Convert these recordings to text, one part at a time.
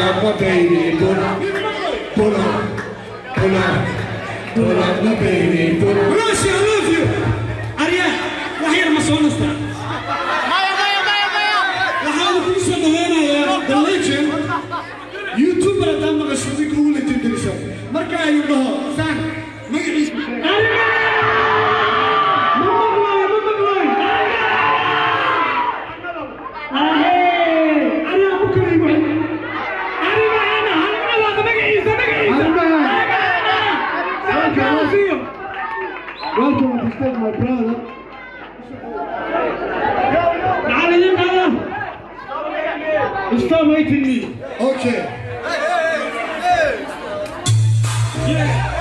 up my baby, pull up, pull up, pull up, pull up my baby, pull up. Russia, I love you. Arya, waxyar ma soo nastaa. Waxaan ku soo dhaweynayaa the legend YouTuber hadaan maqasho ninka ugu legendariso marka ay dhaho saan magaciisa Welcome to stage, my brother. Stop waiting me. Okay. Yeah.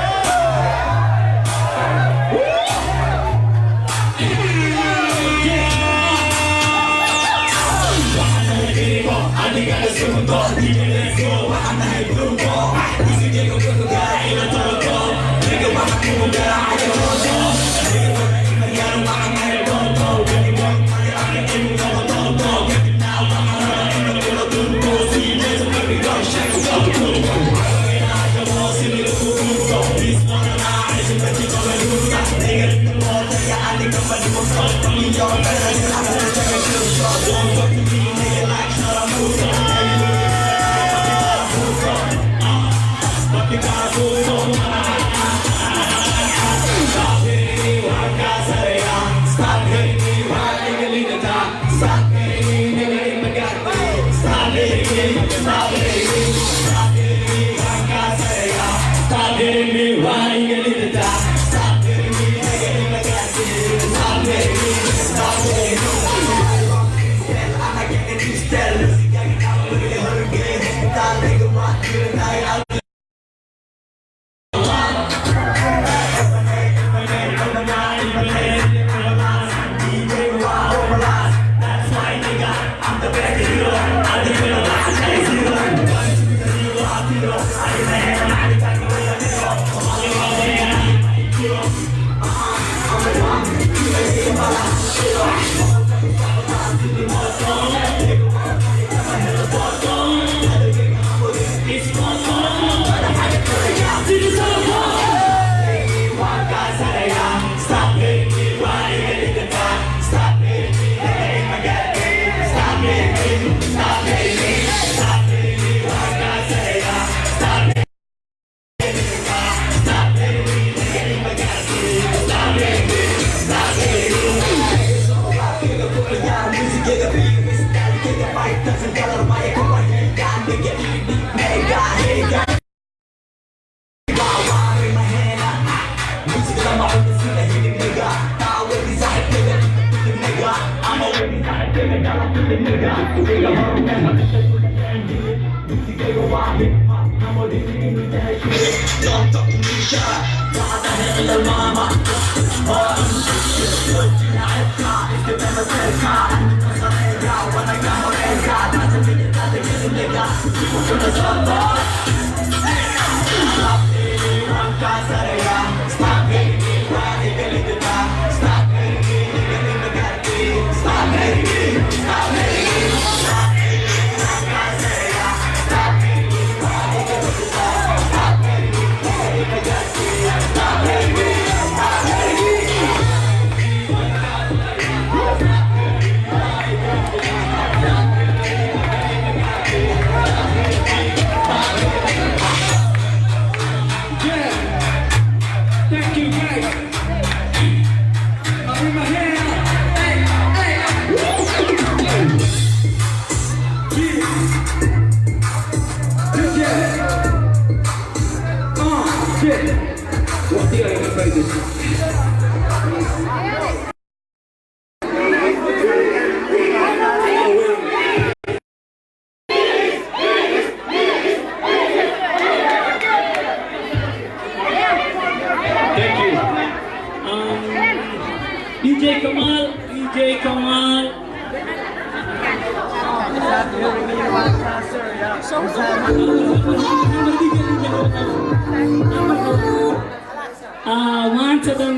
maantadan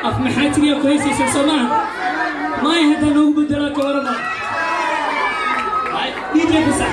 af maxaa tiriya ku heysaysa Soomaa ma yahay tan ugu bedela ka warama DJ Bisa